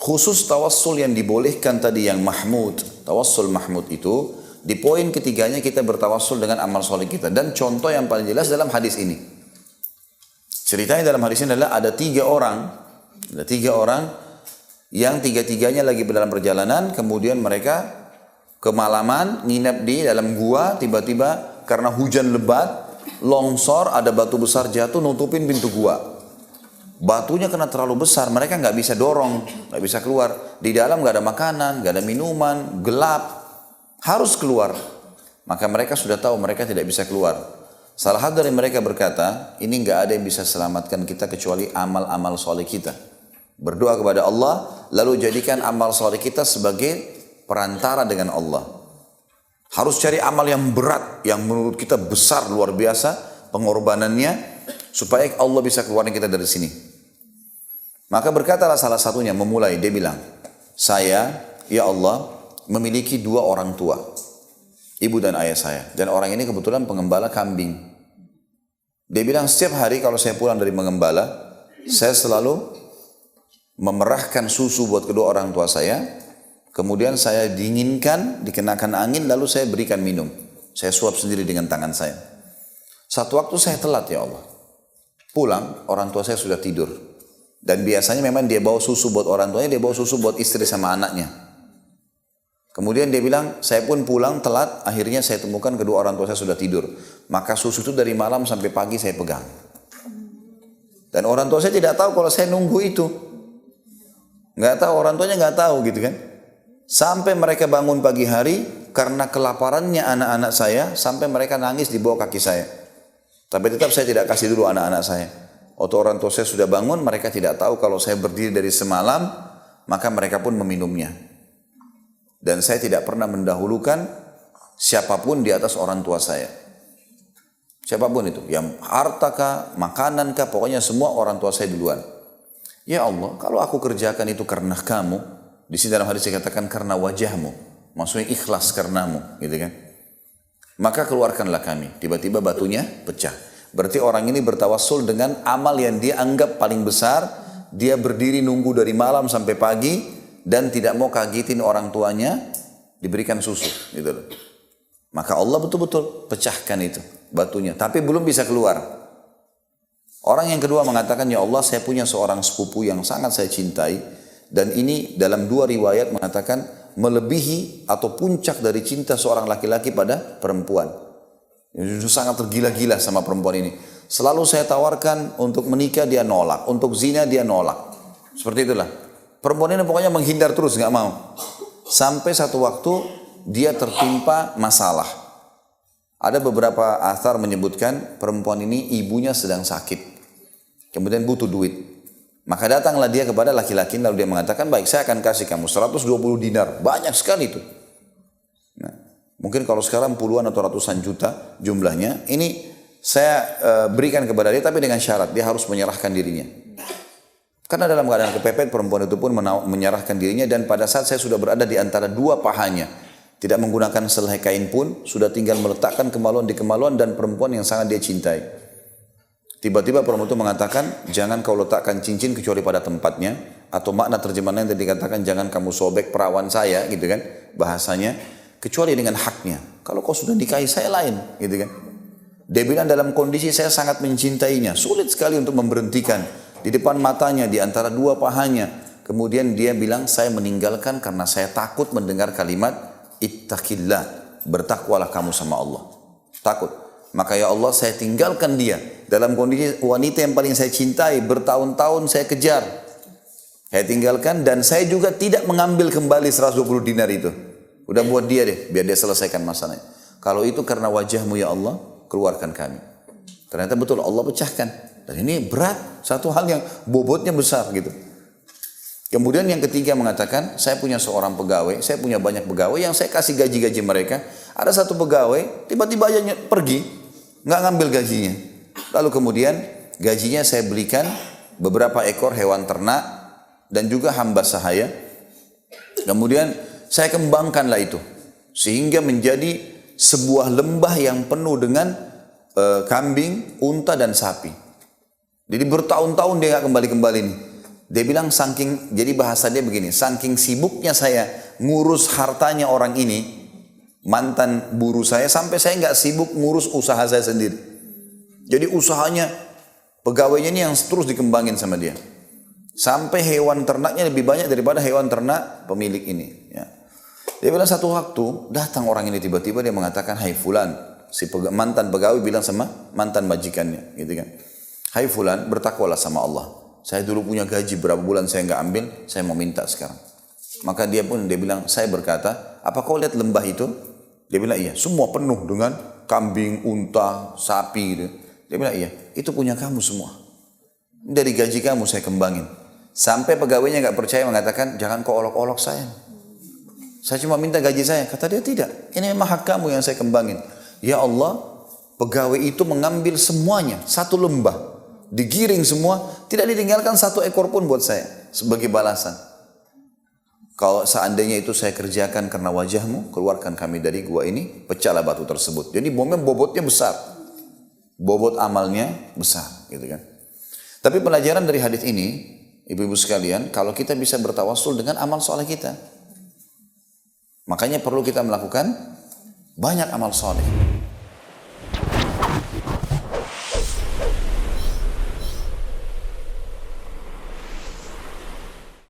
Khusus tawassul yang dibolehkan tadi yang mahmud, tawassul mahmud itu, di poin ketiganya kita bertawassul dengan amal soleh kita. Dan contoh yang paling jelas dalam hadis ini. Ceritanya dalam hadis ini adalah ada tiga orang yang tiga-tiganya lagi dalam perjalanan, kemudian mereka kemalaman nginep di dalam gua, tiba-tiba karena hujan lebat, longsor, ada batu besar jatuh nutupin pintu gua. Batunya kena terlalu besar, mereka nggak bisa dorong, nggak bisa keluar. Di dalam nggak ada makanan, nggak ada minuman, gelap, harus keluar. Maka mereka sudah tahu mereka tidak bisa keluar. Salah satu dari mereka berkata, ini nggak ada yang bisa selamatkan kita kecuali amal-amal soleh kita. Berdoa kepada Allah, lalu jadikan amal soleh kita sebagai perantara dengan Allah. Harus cari amal yang berat, yang menurut kita besar, luar biasa pengorbanannya, supaya Allah bisa keluarin kita dari sini. Maka berkatalah salah satunya, memulai, dia bilang, saya, ya Allah, memiliki dua orang tua, ibu dan ayah saya. Dan orang ini kebetulan pengembala kambing. Dia bilang, setiap hari kalau saya pulang dari mengembala, saya selalu memerahkan susu buat kedua orang tua saya, kemudian saya dinginkan, dikenakan angin, lalu saya berikan minum. Saya suap sendiri dengan tangan saya. Satu waktu saya telat, ya Allah. Pulang, orang tua saya sudah tidur. Dan biasanya memang dia bawa susu buat orang tuanya, dia bawa susu buat istri sama anaknya. Kemudian dia bilang, saya pun pulang telat, akhirnya saya temukan kedua orang tua saya sudah tidur. Maka susu itu dari malam sampai pagi saya pegang. Dan orang tua saya tidak tahu kalau saya nunggu itu. Nggak tahu, orang tuanya nggak tahu gitu kan. Sampai mereka bangun pagi hari, karena kelaparannya anak-anak saya, sampai mereka nangis di bawah kaki saya. Tapi tetap saya tidak kasih dulu anak-anak saya. Waktu orang tua saya sudah bangun, mereka tidak tahu kalau saya berdiri dari semalam, maka mereka pun meminumnya. Dan saya tidak pernah mendahulukan siapapun di atas orang tua saya. Siapapun itu, yang harta kah, makanan kah, pokoknya semua orang tua saya duluan. Ya Allah, kalau aku kerjakan itu karena kamu, di sini dalam hadis dikatakan karena wajahmu, maksudnya ikhlas karenamu, gitu kan? Maka keluarkanlah kami. Tiba-tiba batunya pecah. Berarti orang ini bertawassul dengan amal yang dia anggap paling besar. Dia berdiri nunggu dari malam sampai pagi dan tidak mau kagetin orang tuanya, diberikan susu, gitu loh. Maka Allah betul-betul pecahkan itu batunya, tapi belum bisa keluar. Orang yang kedua mengatakan, ya Allah, saya punya seorang sepupu yang sangat saya cintai, dan ini dalam dua riwayat mengatakan melebihi atau puncak dari cinta seorang laki-laki pada perempuan. Dia sangat tergila-gila sama perempuan ini. Selalu saya tawarkan untuk menikah, dia nolak. Untuk zina, dia nolak. Seperti itulah. Perempuan ini pokoknya menghindar terus, nggak mau. Sampai satu waktu dia tertimpa masalah. Ada beberapa athar menyebutkan perempuan ini ibunya sedang sakit. Kemudian butuh duit. Maka datanglah dia kepada laki-laki, lalu dia mengatakan, baik, saya akan kasih kamu 120 dinar. Banyak sekali itu. Nah, mungkin kalau sekarang puluhan atau ratusan juta jumlahnya. Ini saya berikan kepada dia, tapi dengan syarat dia harus menyerahkan dirinya. Karena dalam keadaan kepepet, perempuan itu pun menyerahkan dirinya. Dan pada saat saya sudah berada di antara dua pahanya, tidak menggunakan selai kain pun, sudah tinggal meletakkan kemaluan di kemaluan, dan perempuan yang sangat dia cintai. Tiba-tiba perempuan itu mengatakan, jangan kau letakkan cincin kecuali pada tempatnya. Atau makna terjemahannya yang tadi dikatakan, jangan kamu sobek perawan saya, gitu kan, bahasanya, kecuali dengan haknya. Kalau kau sudah nikahi saya lain, gitu kan. Dia bilang dalam kondisi saya sangat mencintainya, sulit sekali untuk memberhentikan. Di depan matanya, di antara dua pahanya. Kemudian dia bilang, saya meninggalkan karena saya takut mendengar kalimat, ittaqillah, bertakwalah kamu sama Allah. Takut. Maka ya Allah, saya tinggalkan dia dalam kondisi wanita yang paling saya cintai, bertahun-tahun saya kejar. Saya tinggalkan, dan saya juga tidak mengambil kembali 120 dinar itu. Udah buat dia deh, biar dia selesaikan masalahnya. Kalau itu karena wajahmu ya Allah, keluarkan kami. Ternyata betul Allah pecahkan. Dan ini berat, satu hal yang bobotnya besar gitu. Kemudian yang ketiga mengatakan, saya punya seorang pegawai, saya punya banyak pegawai yang saya kasih gaji-gaji mereka. Ada satu pegawai, tiba-tiba aja pergi, nggak ngambil gajinya. Lalu kemudian gajinya saya belikan beberapa ekor hewan ternak dan juga hamba sahaya. Kemudian saya kembangkanlah itu sehingga menjadi sebuah lembah yang penuh dengan kambing, unta dan sapi. Jadi bertahun-tahun dia nggak kembali-kembali nih. Dia bilang jadi bahasa dia begini, saking sibuknya saya ngurus hartanya orang ini, mantan buruh saya, sampai saya nggak sibuk ngurus usaha saya sendiri. Jadi usahanya, pegawainya ini yang terus dikembangin sama dia. Sampai hewan ternaknya lebih banyak daripada hewan ternak pemilik ini. Ya. Dia bilang satu waktu, datang orang ini tiba-tiba dia mengatakan, hai fulan, mantan pegawai bilang sama mantan majikannya, gitu kan. Hai fulan, bertakwalah sama Allah. Saya dulu punya gaji berapa bulan saya nggak ambil, saya mau minta sekarang. Maka dia bilang, saya berkata, apa kau lihat lembah itu? Dia bilang, iya, semua penuh dengan kambing, unta, sapi gitu. Dia bilang, iya, itu punya kamu semua. Dari gaji kamu saya kembangin. Sampai pegawainya nggak percaya mengatakan, jangan kau olok-olok saya. Saya cuma minta gaji saya. Kata dia, tidak, ini memang hak kamu yang saya kembangin. Ya Allah, pegawai itu mengambil semuanya, satu lembah. Digiring semua, tidak ditinggalkan satu ekor pun buat saya sebagai balasan. Kalau seandainya itu saya kerjakan karena wajahmu, keluarkan kami dari gua ini, pecahlah batu tersebut. Jadi bobotnya besar, bobot amalnya besar, gitu kan. Tapi pelajaran dari hadis ini, ibu-ibu sekalian, kalau kita bisa bertawassul dengan amal soleh kita, makanya perlu kita melakukan banyak amal soleh.